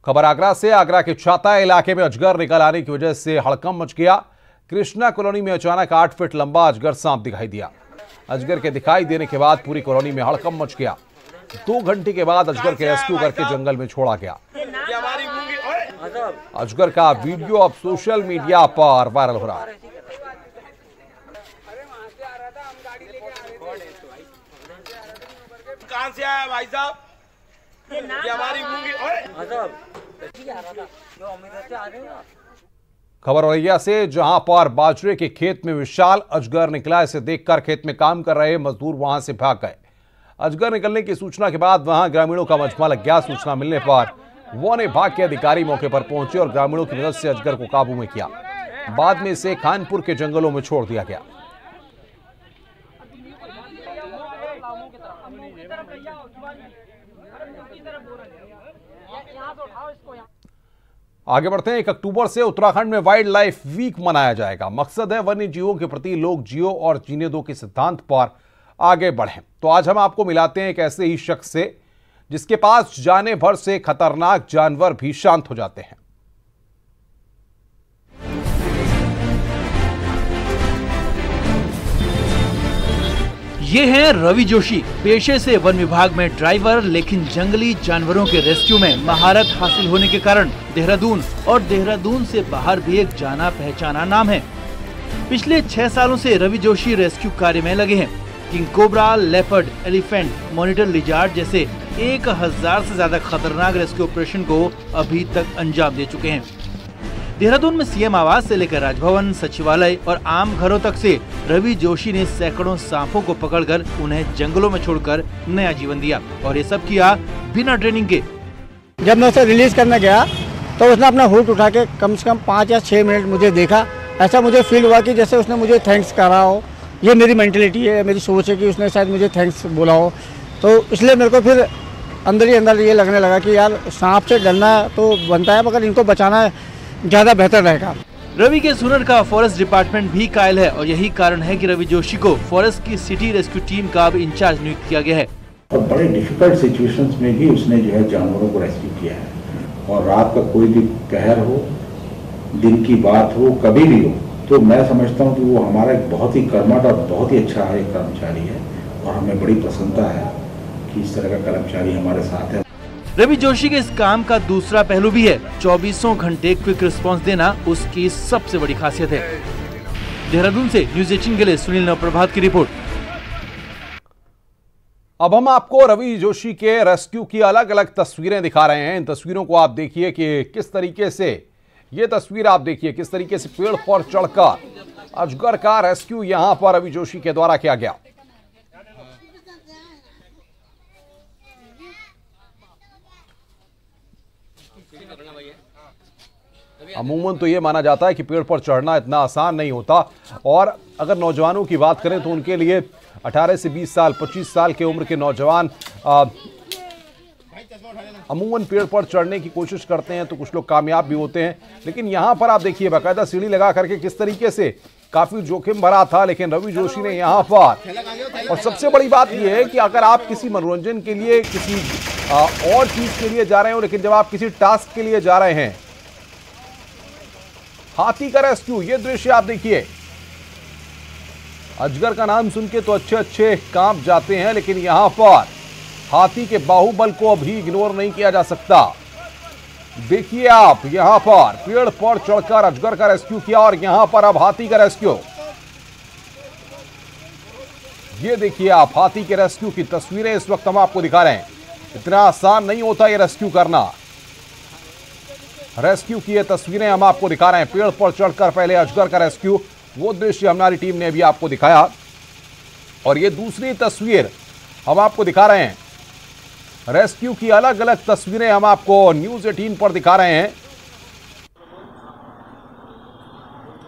खबर आगरा से। आगरा के छाता इलाके में अजगर निकल आने की वजह से हड़कंप मच गया। कृष्णा कॉलोनी में अचानक 8 फीट लंबा अजगर सांप दिखाई दिया। अजगर के दिखाई देने के बाद पूरी कॉलोनी में हड़कंप मच गया। 2 घंटे के बाद अजगर के रेस्क्यू करके जंगल में छोड़ा गया। अजगर का वीडियो अब सोशल मीडिया पर वायरल हो रहा है। कहां से आया भाई साहब? ये हमारी मूंगी। खबर औरैया से, जहां पर बाजरे के खेत में विशाल अजगर निकला। इसे देखकर खेत में काम कर रहे मजदूर वहां से भाग गए। अजगर निकलने की सूचना के बाद वहां ग्रामीणों का मजमा लग गया। सूचना मिलने पर वन विभाग के अधिकारी मौके पर पहुंचे और ग्रामीणों की मदद से अजगर को काबू में किया। बाद में इसे खानपुर के जंगलों में छोड़ दिया गया। आगे बढ़ते हैं। 1 अक्टूबर से उत्तराखंड में वाइल्ड लाइफ वीक मनाया जाएगा। मकसद है वन्य जीवों के प्रति लोग जियो और जीने दो के सिद्धांत पर आगे बढ़ें। तो आज हम आपको मिलाते हैं एक ऐसे ही शख्स से जिसके पास जाने भर से खतरनाक जानवर भी शांत हो जाते हैं। ये हैं रवि जोशी। पेशे से वन विभाग में ड्राइवर, लेकिन जंगली जानवरों के रेस्क्यू में महारत हासिल होने के कारण देहरादून और देहरादून से बाहर भी एक जाना पहचाना नाम है। पिछले 6 सालों से रवि जोशी रेस्क्यू कार्य में लगे हैं। King cobra, leopard, elephant, monitor lizard जैसे 1000 से ज्यादा खतरनाक रेस्क्यू ऑपरेशन को अभी तक अंजाम दे चुके हैं। देहरादून में सीएम आवास से लेकर राजभवन, सचिवालय और आम घरों तक से रवि जोशी ने सैकड़ों सांपों को पकड़कर उन्हें जंगलों में छोड़कर नया जीवन दिया, और ये सब किया बिना ट्रेनिंग के। जब मैं उसे रिलीज करने गया तो उसने अपना हुड उठा के कम से कम 5 या 6 मिनट मुझे देखा। ऐसा मुझे फील हुआ कि जैसे उसने मुझे थैंक्स कहा हो। ये मेरी मेंटलिटी है, मेरी सोच है कि उसने शायद मुझे थैंक्स बोला हो। तो इसलिए मेरे को फिर अंदर ही अंदर ये लगने लगा कि यार सांप से डरना तो बनता है, मगर इनको बचाना ज़्यादा बेहतर रहेगा। रवि के इस हुनर का फॉरेस्ट डिपार्टमेंट भी कायल है, और यही कारण है कि रवि जोशी को फॉरेस्ट की सिटी रेस्क्यू टीम का अब इंचार्ज नियुक्त किया गया है। और बड़े डिफिकल्ट सिचुएशंस में भी उसने जो है जानवरों को रेस्क्यू किया है। और रात का कोई भी कहर हो, दिन की बात हो, कभी भी हो, तो मैं समझता हूँ कि वो हमारा एक बहुत ही कर्मठ और बहुत ही अच्छा एक कर्मचारी है। और हमें बड़ी प्रसन्नता है कि इस तरह का कर्मचारी हमारे साथ है। रवि जोशी के इस काम का दूसरा पहलू भी है। 24 घंटे क्विक रिस्पांस देना उसकी सबसे बड़ी खासियत है। देहरादून से न्यूज़ 18 के लिए सुनील नवप्रभात की रिपोर्ट। अब हम आपको रवि जोशी के रेस्क्यू की अलग अलग तस्वीरें दिखा रहे हैं। इन तस्वीरों को आप देखिए कि किस तरीके से, ये तस्वीर आप देखिए किस तरीके से पेड़ पर चढ़कर अजगर का रेस्क्यू यहां पर रवि जोशी के द्वारा किया गया। अमूमन तो ये माना जाता है कि पेड़ पर चढ़ना इतना आसान नहीं होता, और अगर नौजवानों की बात करें तो उनके लिए 18 से 20 साल, 25 साल के उम्र के नौजवान अमूमन पेड़ पर चढ़ने की कोशिश करते हैं, तो कुछ लोग कामयाब भी होते हैं। लेकिन यहाँ पर आप देखिए बाकायदा सीढ़ी लगा करके किस तरीके से, काफी जोखिम भरा था, लेकिन रवि जोशी ने यहाँ पर, और सबसे बड़ी बात यह है कि अगर आप किसी मनोरंजन के लिए, किसी और चीज के लिए जा रहे हो, लेकिन जब आप किसी टास्क के लिए जा रहे हैं, हाथी का रेस्क्यू, ये दृश्य आप देखिए। अजगर का नाम सुन के तो अच्छे कांप जाते हैं, लेकिन यहां पर हाथी के बाहुबल को अभी इग्नोर नहीं किया जा सकता। देखिए आप, यहां पर पेड़ पर चढ़कर अजगर का रेस्क्यू किया, और यहां पर अब हाथी का रेस्क्यू। ये देखिए आप, हाथी के रेस्क्यू की तस्वीरें इस वक्त हम आपको दिखा रहे हैं। इतना आसान नहीं होता ये रेस्क्यू करना। रेस्क्यू की ये तस्वीरें हम आपको दिखा रहे हैं। पेड़ पर चढ़कर पहले अजगर का रेस्क्यू, वो दृश्य हमारी टीम ने भी आपको दिखाया, और ये दूसरी तस्वीर हम आपको दिखा रहे हैं। रेस्क्यू की अलग अलग तस्वीरें हम आपको न्यूज़ 18 पर दिखा रहे हैं।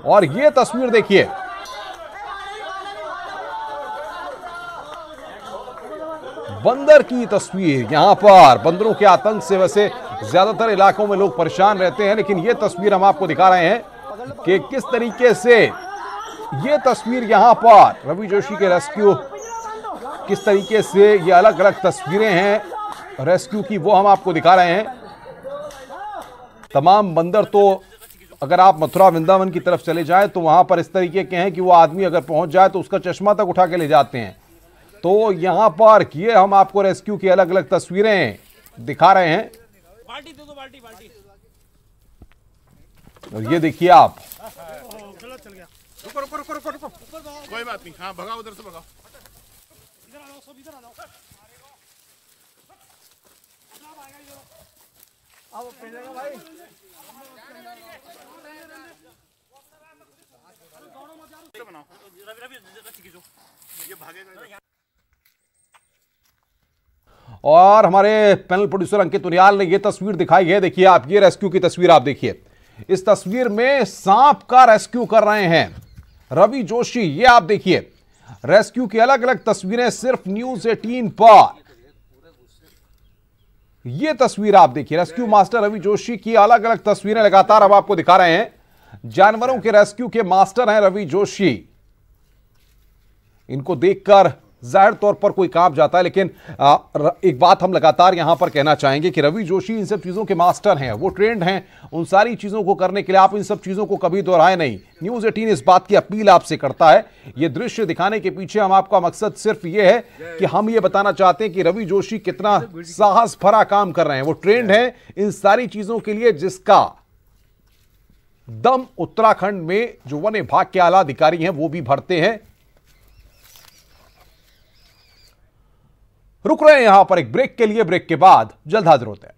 और ये तस्वीर देखिए, बंदर की तस्वीर। यहां पर बंदरों के आतंक से वैसे ज्यादातर इलाकों में लोग परेशान रहते हैं, लेकिन ये तस्वीर हम आपको दिखा रहे हैं कि किस तरीके से ये तस्वीर यहां पर रवि जोशी के रेस्क्यू, किस तरीके से ये अलग अलग तस्वीरें हैं रेस्क्यू की, वो हम आपको दिखा रहे हैं। तमाम बंदर तो अगर आप मथुरा वृंदावन की तरफ चले जाएं तो वहां पर इस तरीके के हैं कि वो आदमी अगर पहुंच जाए तो उसका चश्मा तक उठा के ले जाते हैं। तो यहां पर ये हम आपको रेस्क्यू की अलग अलग तस्वीरें दिखा रहे हैं। बाल्टी दे दो, बाल्टी बाल्टी। और ये देखिए आप, चल गया। रुको रुको रुको रुको रुको, कोई बात नहीं। हाँ भगाओ, उधर से भगाओ। इधर आ जाओ, सब इधर आ जाओ। और हमारे पैनल प्रोड्यूसर अंकित उनियाल ने यह तस्वीर दिखाई है। देखिए आप, ये रेस्क्यू की तस्वीर आप देखिए। इस तस्वीर में सांप का रेस्क्यू कर रहे हैं रवि जोशी। ये आप देखिए, रेस्क्यू की अलग अलग तस्वीरें सिर्फ न्यूज 18 पर। ये तस्वीर आप देखिए, रेस्क्यू मास्टर रवि जोशी की अलग अलग तस्वीरें लगातार अब आपको दिखा रहे हैं। जानवरों के रेस्क्यू के मास्टर हैं रवि जोशी। इनको देखकर जाहिर तौर पर कोई कांप जाता है, लेकिन एक बात हम लगातार यहां पर कहना चाहेंगे कि रवि जोशी इन सब चीजों के मास्टर हैं, वो ट्रेंड हैं उन सारी चीजों को करने के लिए। आप इन सब चीजों को कभी दोहराए नहीं। न्यूज 18 इस बात की अपील आपसे करता है। ये दृश्य दिखाने के पीछे हम आपका मकसद सिर्फ ये है कि हम ये बताना चाहते हैं कि रवि जोशी कितना साहस भरा काम कर रहे हैं। वो ट्रेंड है इन सारी चीजों के लिए, जिसका दम उत्तराखंड में जो वन विभाग के आला अधिकारी हैं वो भी भरते हैं। रुक रहे हैं यहां पर एक ब्रेक के लिए। ब्रेक के बाद जल्द हाजिर होते हैं।